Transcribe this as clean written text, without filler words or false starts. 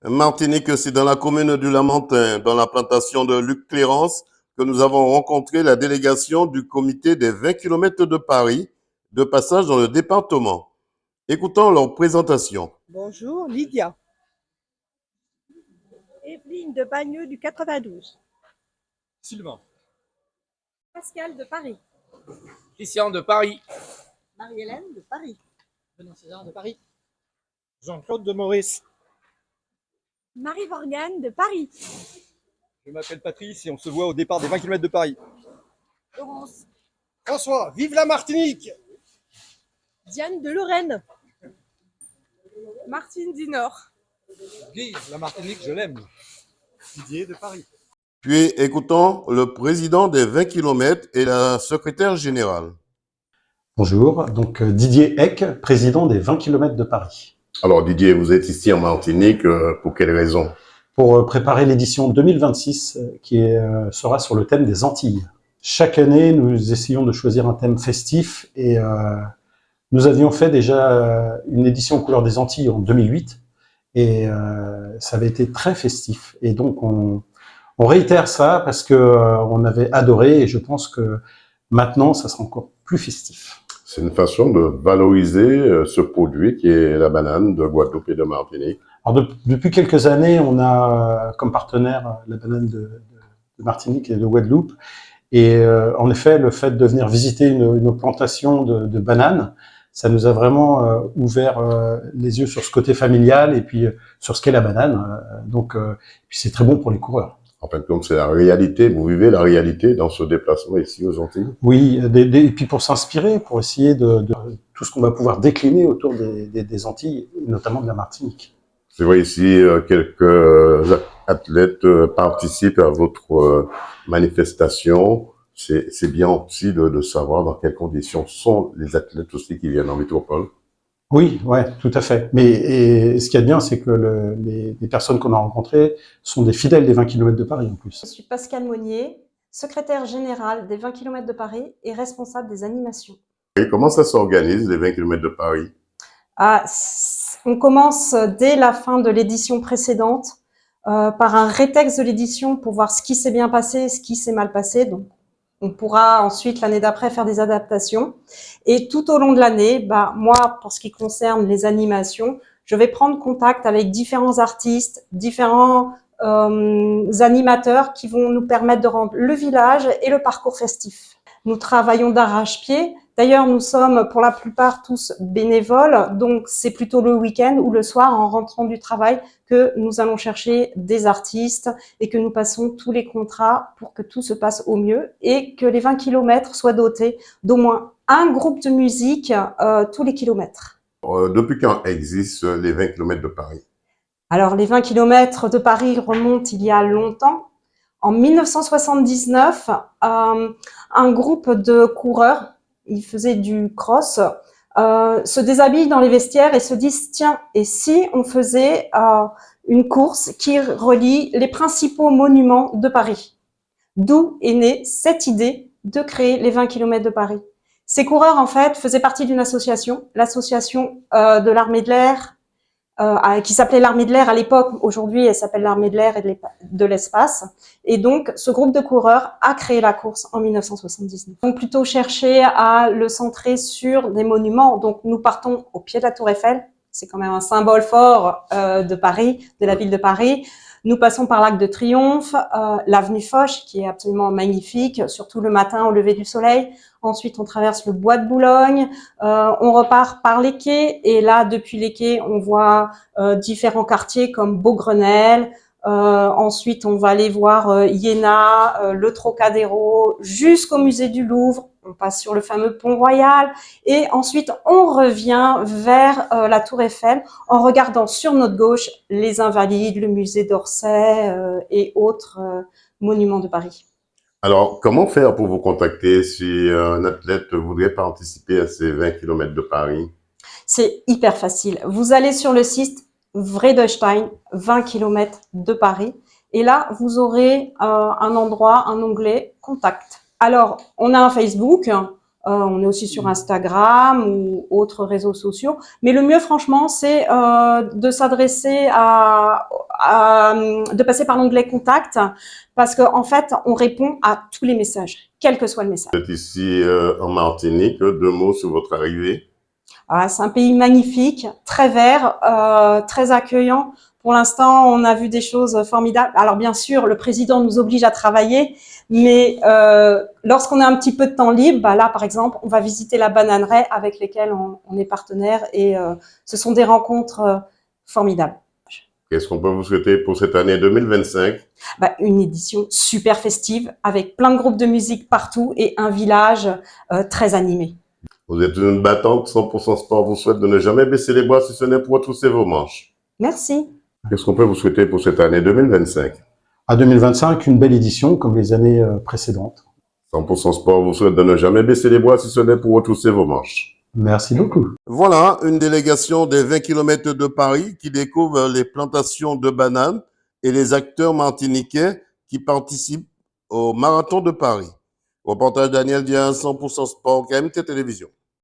Martinique, c'est dans la commune du Lamentin, dans la plantation de Luc Clérance, que nous avons rencontré la délégation du comité des 20 km de Paris, de passage dans le département. Écoutons leur présentation. Bonjour, Lydia. Evelyne de Bagneux du 92. Sylvain. Pascal de Paris. Christian de Paris. Marie-Hélène de Paris. Benoît César de Paris. Jean-Claude de Maurice. Marie-Morgane de Paris. Je m'appelle Patrice et on se voit au départ des 20 km de Paris. Laurence. François, vive la Martinique! Diane de Lorraine. Martine du Nord. Guy, la Martinique, je l'aime. Didier de Paris. Puis écoutons le président des 20 km et la secrétaire générale. Bonjour, donc Didier Eck, président des 20 km de Paris. Alors Didier, vous êtes ici en Martinique, pour quelle raison? Pour préparer l'édition 2026 qui sera sur le thème des Antilles. Chaque année, nous essayons de choisir un thème festif et nous avions fait déjà une édition aux couleurs des Antilles en 2008 et ça avait été très festif. Et donc on réitère ça parce que on avait adoré et je pense que maintenant ça sera encore plus festif. C'est une façon de valoriser ce produit qui est la banane de Guadeloupe et de Martinique. Alors depuis quelques années, on a comme partenaire la banane de Martinique et de Guadeloupe. Et en effet, le fait de venir visiter une plantation de bananes, ça nous a vraiment ouvert les yeux sur ce côté familial et puis sur ce qu'est la banane. Donc, puis c'est très bon pour les coureurs. En fin de compte, c'est la réalité. Vous vivez la réalité dans ce déplacement ici aux Antilles. Oui, et puis pour s'inspirer, pour essayer de tout ce qu'on va pouvoir décliner autour des Antilles, notamment de la Martinique. C'est vrai, ici, quelques athlètes participent à votre manifestation. C'est bien aussi de savoir dans quelles conditions sont les athlètes aussi qui viennent en métropole. Oui, ouais, tout à fait. Mais ce qu'il y a de bien, c'est que les personnes qu'on a rencontrées sont des fidèles des 20 km de Paris en plus. Je suis Pascal Monnier, secrétaire générale des 20 km de Paris et responsable des animations. Et comment ça s'organise, les 20 km de Paris? On commence dès la fin de l'édition précédente par un rétexte de l'édition pour voir ce qui s'est bien passé, ce qui s'est mal passé. Donc, on pourra ensuite, l'année d'après, faire des adaptations. Et tout au long de l'année, moi, pour ce qui concerne les animations, je vais prendre contact avec différents artistes, différents animateurs qui vont nous permettre de rendre le village et le parcours festif. Nous travaillons d'arrache-pied. D'ailleurs, nous sommes pour la plupart tous bénévoles, donc c'est plutôt le week-end ou le soir en rentrant du travail que nous allons chercher des artistes et que nous passons tous les contrats pour que tout se passe au mieux et que les 20 km soient dotés d'au moins un groupe de musique tous les kilomètres. Depuis quand existent les 20 km de Paris? Alors, les 20 km de Paris remontent il y a longtemps. En 1979, un groupe de coureurs, ils faisaient du cross, se déshabillent dans les vestiaires et se disent « Tiens, et si on faisait une course qui relie les principaux monuments de Paris ?» D'où est née cette idée de créer les 20 km de Paris. Ces coureurs, en fait, faisaient partie d'une association, l'association de l'armée de l'air, qui s'appelait l'Armée de l'air à l'époque. Aujourd'hui, elle s'appelle l'Armée de l'air et de l'espace. Et donc, ce groupe de coureurs a créé la course en 1979. Donc, plutôt chercher à le centrer sur des monuments. Donc, nous partons au pied de la Tour Eiffel. C'est quand même un symbole fort de Paris, de la ville de Paris. Nous passons par l'Arc de Triomphe, l'avenue Foch, qui est absolument magnifique, surtout le matin au lever du soleil. Ensuite, on traverse le bois de Boulogne, on repart par les quais, et là, depuis les quais, on voit différents quartiers comme Beaugrenelle. Ensuite, on va aller voir Iéna, le Trocadéro, jusqu'au musée du Louvre. On passe sur le fameux pont Royal et ensuite on revient vers la Tour Eiffel en regardant sur notre gauche les Invalides, le musée d'Orsay et autres monuments de Paris. Alors, comment faire pour vous contacter si un athlète voudrait participer à ces 20 km de Paris? C'est hyper facile. Vous allez sur le site Vredestein, 20 km de Paris, et là, vous aurez un endroit, un onglet « Contact ». Alors, on a un Facebook, On est aussi sur Instagram ou autres réseaux sociaux. Mais le mieux, franchement, c'est de s'adresser de passer par l'onglet Contact, parce qu'en fait, on répond à tous les messages, quel que soit le message. Vous êtes ici en Martinique. 2 mots sur votre arrivée. C'est un pays magnifique, très vert, très accueillant. Pour l'instant, on a vu des choses formidables. Alors bien sûr, le président nous oblige à travailler, mais lorsqu'on a un petit peu de temps libre, là par exemple, on va visiter la bananeraie avec lesquelles on est partenaire, et ce sont des rencontres formidables. Qu'est-ce qu'on peut vous souhaiter pour cette année 2025? Une édition super festive avec plein de groupes de musique partout et un village très animé. Vous êtes une battante, 100% Sport vous souhaite de ne jamais baisser les bras si ce n'est pour retrousser vos manches. Merci. Qu'est-ce qu'on peut vous souhaiter pour cette année 2025? À 2025, une belle édition comme les années précédentes. 100% Sport vous souhaite de ne jamais baisser les bras si ce n'est pour retrousser vos manches. Merci beaucoup. Voilà une délégation des 20 km de Paris qui découvre les plantations de bananes et les acteurs martiniquais qui participent au marathon de Paris. Reportage Daniel Diaz, 100% Sport, KMT Télévision.